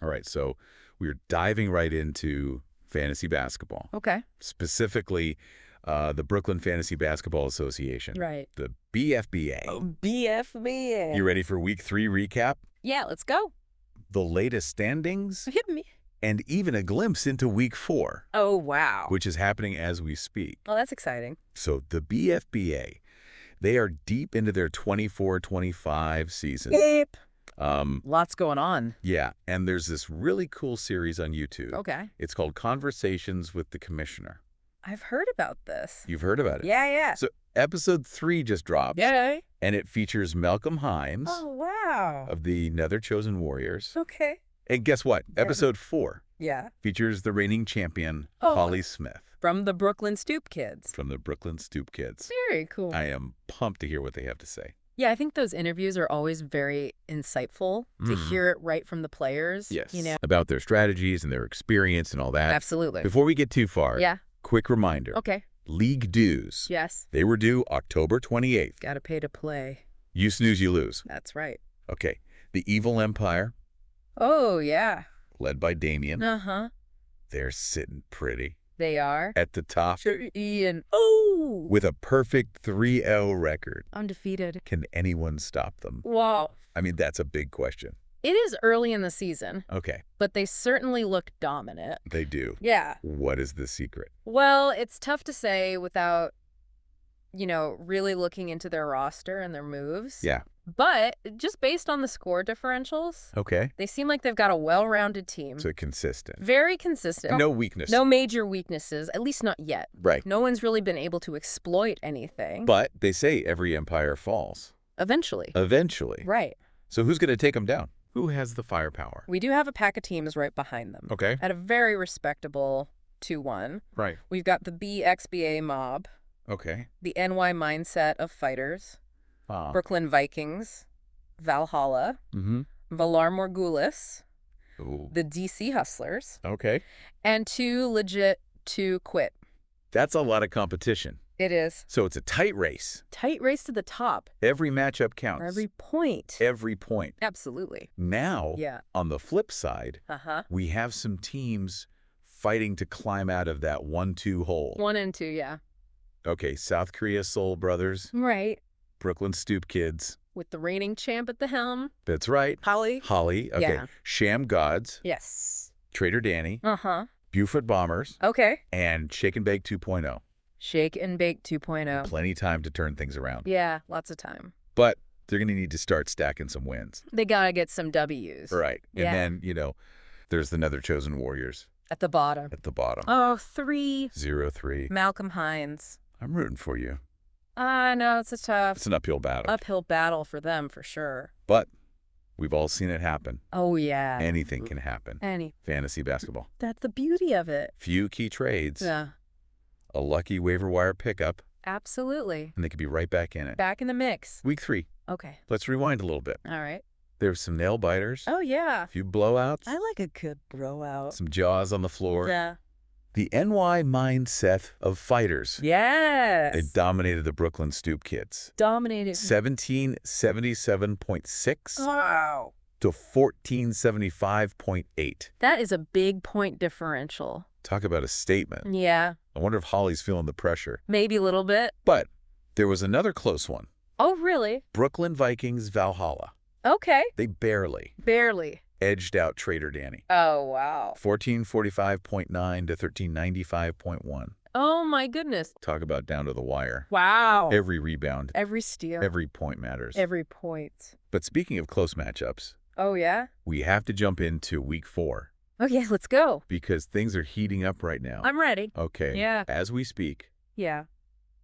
All right, so we're diving right into fantasy basketball. Okay. Specifically, the Brooklyn Fantasy Basketball Association. Right. The BFBA. Oh, BFBA. You ready for Week 3 recap? Yeah, let's go. The latest standings? Hit me. And even a glimpse into Week 4. Oh, wow. Which is happening as we speak. Well, that's exciting. So the BFBA, they are deep into their 24-25 season. Yep. Lots going on. Yeah, and there's this really cool series on YouTube. Okay. It's called Conversations with the Commissioner. I've heard about this. You've heard about it? Yeah. So episode 3 just dropped. Yay. And it features Malcolm Hines Oh, wow. of the Nether Chosen Warriors. Okay. And guess what? Episode 4 Yeah. features the reigning champion, Oh. Holly Smith. From the Brooklyn Stoop Kids. From the Brooklyn Stoop Kids. Very cool. I am pumped to hear what they have to say. Yeah, I think those interviews are always very insightful to hear it right from the players. Yes. You know? About their strategies and their experience and all that. Absolutely. Before we get too far, Yeah. quick reminder. Okay. League dues. Yes. They were due October 28th. Gotta pay to play. You snooze, you lose. That's right. Okay. The Evil Empire, Oh, yeah. led by Damien. Uh-huh. They're sitting pretty They are. at the top Sure, Ian. Oh! with a perfect 3-0 record. Undefeated. Can anyone stop them? Wow. I mean, that's a big question. It is early in the season, Okay, but they certainly look dominant. they do. Yeah. What is the secret? Well, it's tough to say without, really looking into their roster and their moves. Yeah. But just based on the score differentials, Okay. they seem like they've got a well-rounded team. So consistent. Very consistent. No weakness. No major weaknesses, at least not yet. Right. No one's really been able to exploit anything. But they say every empire falls. Eventually. Eventually. Right. So who's going to take them down? Who has the firepower? We do have a pack of teams right behind them. Okay. At a very respectable 2-1. Right. We've got the BXBA Mob, Okay. the NY Mindset of Fighters, Brooklyn Vikings, Valhalla, Valar Morghulis, Ooh. the DC Hustlers, Okay. and Too Legit to Quit. That's a lot of competition. It is. So it's a tight race. Tight race to the top. Every matchup counts. Every point. Every point. Absolutely. Now, Yeah. on the flip side, Uh-huh. we have some teams fighting to climb out of that 1-2 hole. 1 and 2, yeah. Okay, South Korea Soul Brothers, Right. Brooklyn Stoop Kids. With the reigning champ at the helm. That's right. Holly. Holly. Okay. Yeah. Sham Gods, Yes. Trader Danny, Uh-huh. Buford Bombers, Okay. and Shake and Bake 2.0. Shake and Bake 2.0. Plenty time to turn things around. Yeah, lots of time. But they're going to need to start stacking some wins. They gotta get some W's. Right. Yeah. And then, there's the Nether Chosen Warriors At the bottom. at the bottom. Oh, 3. 0-3. Malcolm Hines. I'm rooting for you. I know, it's a tough It's an uphill battle. uphill battle for them, for sure. But we've all seen it happen. Oh, yeah. Anything can happen. Fantasy basketball. That's the beauty of it. Few key trades. Yeah. A lucky waiver wire pickup, Absolutely. and they could be right back in it. Back in the mix. Week 3. Okay. Let's rewind a little bit. All right. There's some nail biters, Oh, yeah. a few blowouts, I like a good blowout. some jaws on the floor. Yeah. The NY mindset of fighters. Yes. They dominated the Brooklyn Stoop Kids. Dominated. 1777.6 Wow. to 1475.8. That is a big point differential. Talk about a statement. Yeah. I wonder if Holly's feeling the pressure. Maybe a little bit. But there was another close one. Oh, really? Brooklyn Vikings Valhalla. Okay. They barely Barely. edged out Trader Danny. Oh, wow. 1445.9 to 1395.1. Oh, my goodness. Talk about down to the wire. Wow. Every rebound, Every steal. every point matters. Every point. But speaking of close matchups, Oh, yeah? we have to jump into week 4 Okay, let's go. because things are heating up right now. I'm ready. Okay. Yeah. As we speak, Yeah,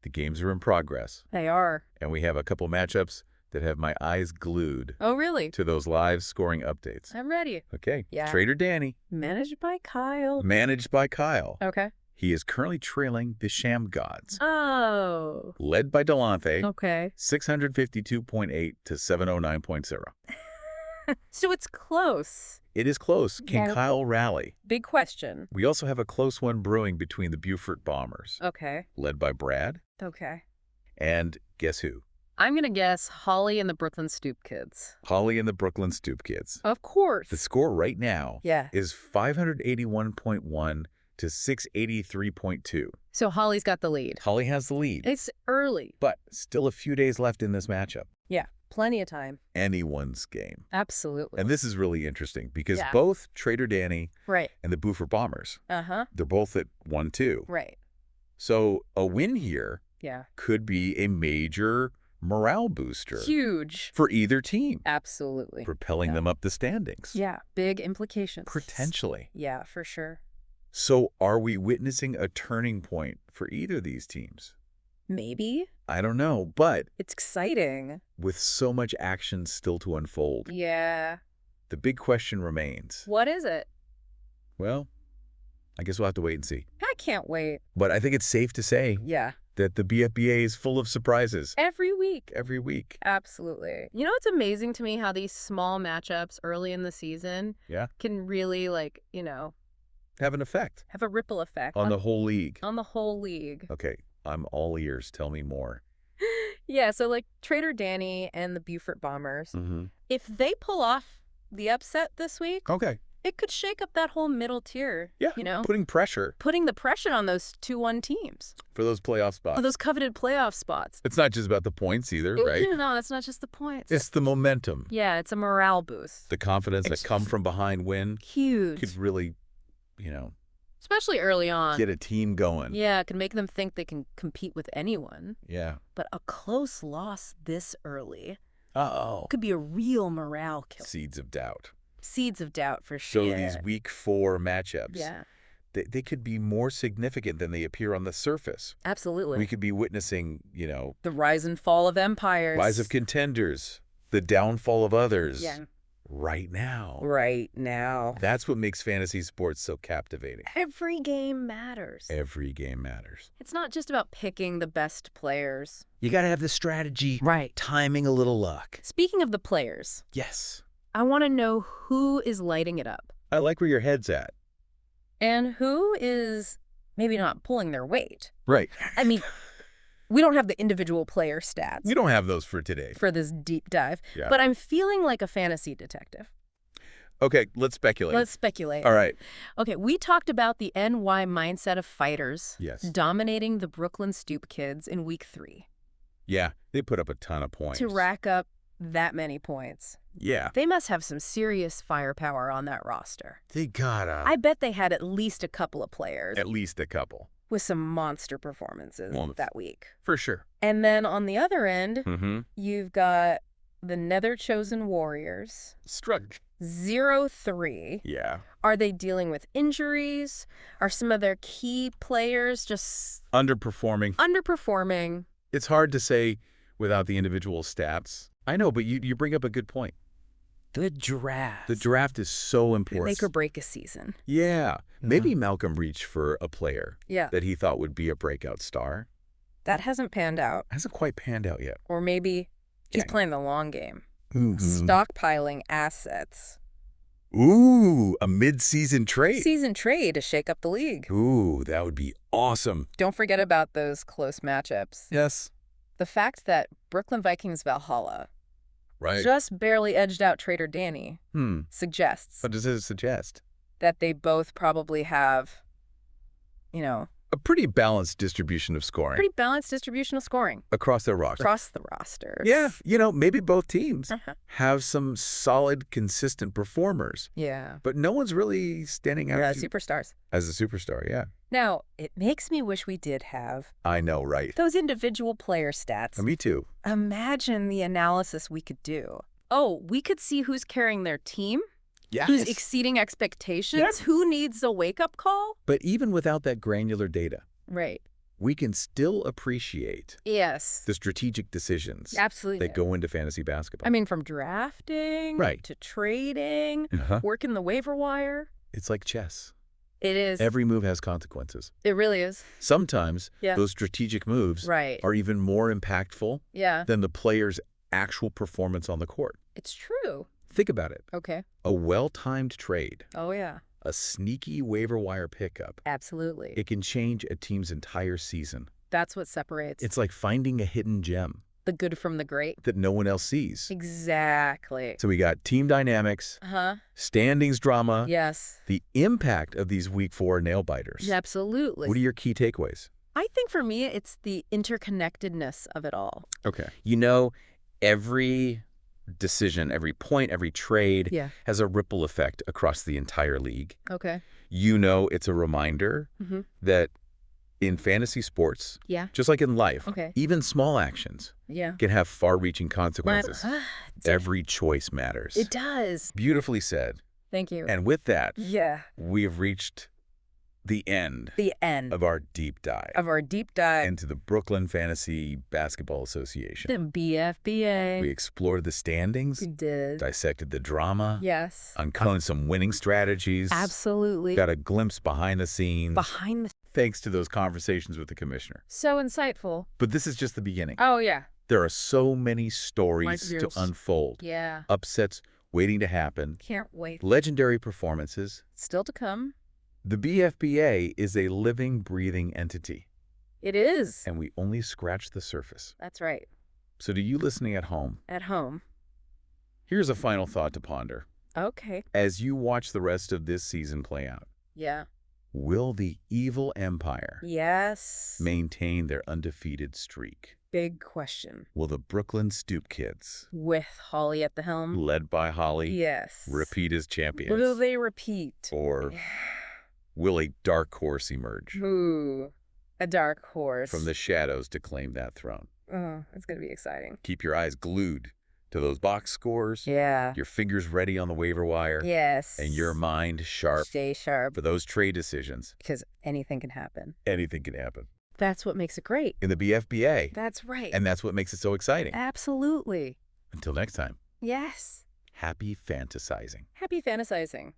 the games are in progress, they are. and we have a couple matchups that have my eyes glued Oh, really? to those live scoring updates. I'm ready. Okay. Yeah. Trader Danny, Managed by Kyle. managed by Kyle. Okay. He is currently trailing the Sham Gods, Oh. led by Delonte, Okay. 652.8 to 709.0. So it's close. It is close. Can Yeah. Kyle rally? Big question. We also have a close one brewing between the Buford Bombers, Okay. led by Brad, Okay. and guess who? I'm going to guess Holly and the Brooklyn Stoop Kids. Holly and the Brooklyn Stoop Kids. Of course. The score right now Yeah. is 581.1 to 683.2. So Holly's got the lead. Holly has the lead. It's early. But still a few days left in this matchup. Yeah, plenty of time. Anyone's game. Absolutely. And this is really interesting because Yeah. both Trader Danny Right. and the Buford Bombers, Uh-huh. they're both at 1-2. Right. So a win here Yeah. could be a major morale booster Huge. for either team, Absolutely. propelling them up the standings. Yeah, big implications. Potentially. Yeah, for sure. So are we witnessing a turning point for either of these teams? Maybe. I don't know, but It's exciting. with so much action still to unfold, Yeah. the big question remains. What is it? Well, I guess we'll have to wait and see. I can't wait. But I think it's safe to say Yeah. that the BFBA is full of surprises Every week. every week. Absolutely. You know, it's amazing to me how these small matchups early in the season Yeah. can really, Have an effect have a ripple effect on the whole league. on the whole league. Okay, I'm all ears. Tell me more. Yeah, so Trader Danny and the Buford Bombers, Mm-hmm. if they pull off the upset this week, Okay. it could shake up that whole middle tier. Yeah. You know, Putting pressure putting the pressure on those 2-1 teams, for those playoff spots. on those coveted playoff spots. It's not just about the points either, right? No, it's not just the points. It's the momentum, Yeah, it's a morale boost. the confidence that It's come from behind win Huge. could really, Especially early on. get a team going. Yeah, it can make them think they can compete with anyone. Yeah. But a close loss this early Uh-oh. could be a real morale killer. Seeds of doubt. Seeds of doubt for So sure. these week 4 matchups, Yeah, they could be more significant than they appear on the surface. absolutely. We could be witnessing, The rise and fall of empires. rise of contenders, the downfall of others. Yeah. Right now. Right now. That's what makes fantasy sports so captivating. Every game matters. Every game matters. It's not just about picking the best players. You got to have the strategy, Right. timing, a little luck. Speaking of the players, Yes. I want to know who is lighting it up I like where your head's at. and who is maybe not pulling their weight. Right. I mean, we don't have the individual player stats We don't have those for today. for this deep dive, Yeah. but I'm feeling like a fantasy detective. Okay, let's speculate. Let's speculate. All right. Okay, we talked about the NY mindset of fighters Yes. dominating the Brooklyn Stoop Kids in week 3 Yeah, they put up a ton of points. to rack up that many points. Yeah. They must have some serious firepower on that roster. They gotta. I bet they had at least a couple of players At least a couple. with some monster performances Well, that week. For sure. And then on the other end, Mm-hmm. you've got the Nether Chosen Warriors, Struck. 0-3. Yeah. Are they dealing with injuries? Are some of their key players just Underperforming. underperforming? It's hard to say without the individual stats. I know, but you bring up a good point. The draft. The draft is so important. Make or break a season. Yeah. Maybe Malcolm reached for a player Yeah. that he thought would be a breakout star. That hasn't panned out. Hasn't quite panned out yet. Or maybe he's Yeah. playing the long game. Mm-hmm. Stockpiling assets. Ooh, a mid-season trade. Season trade to shake up the league. Ooh, that would be awesome. Don't forget about those close matchups. Yes. The fact that Brooklyn Vikings Valhalla Right. just barely edged out Trader Danny suggests What does it suggest? that they both probably have, A pretty balanced distribution of scoring pretty balanced distribution of scoring across their roster. across the rosters. Yeah, maybe both teams Uh-huh. have some solid, consistent performers, Yeah. but no one's really standing out Yeah, superstars. as a superstar. Yeah, Now, it makes me wish we did have I know, right? those individual player stats. Me too. Imagine the analysis we could do. Oh, we could see who's carrying their team, Yeah. who's exceeding expectations, Yep. who needs a wake-up call. But even without that granular data, Right. we can still appreciate Yes. the strategic decisions Absolutely. that go into fantasy basketball. I mean, from drafting Right. to trading, Uh-huh. working the waiver wire. It's like chess. It is. Every move has consequences. It really is. Sometimes Yeah. those strategic moves Right. are even more impactful Yeah. than the player's actual performance on the court. It's true. Think about it. Okay. A well-timed trade, Oh, yeah. a sneaky waiver wire pickup, Absolutely. it can change a team's entire season. That's what separates It's like finding a hidden gem. the good from the great. that no one else sees. Exactly. So we got team dynamics, standings drama, Yes. the impact of these week 4 nail biters. Absolutely. What are your key takeaways? I think for me, it's the interconnectedness of it all. Okay. You know, every decision, every point, every trade has a ripple effect across the entire league. Okay. You know, it's a reminder that in fantasy sports, just like in life, even small actions can have far-reaching consequences. Every choice matters. It does. Beautifully said. Thank you. And with that, Yeah. we have reached the end of our deep dive into the Brooklyn Fantasy Basketball Association. The BFBA. We explored the standings. We did. Dissected the drama. Yes. Uncovered some winning strategies. Absolutely. Got a glimpse behind the scenes. Behind the... Thanks to those conversations with the commissioner. So insightful. But this is just the beginning. Oh, yeah. There are so many stories to unfold. Yeah. Upsets waiting to happen. Can't wait. Legendary performances. Still to come. The BFBA is a living, breathing entity. It is. And we only scratch the surface. That's right. So to you listening at home, here's a final thought to ponder. Okay. As you watch the rest of this season play out, will the evil empire maintain their undefeated streak? Big question. Will the Brooklyn Stoop Kids, with Holly at the helm, led by Holly, repeat as champions? Will they repeat? Or will a dark horse emerge? Ooh, a dark horse. From the shadows to claim that throne. Oh, it's going to be exciting. Keep your eyes glued to those box scores. Yeah. Your fingers ready on the waiver wire. Yes. And your mind sharp. Stay sharp. For those trade decisions. Because anything can happen. Anything can happen. That's what makes it great. In the BFBA. That's right. And that's what makes it so exciting. Absolutely. Until next time. Yes. Happy fantasizing. Happy fantasizing.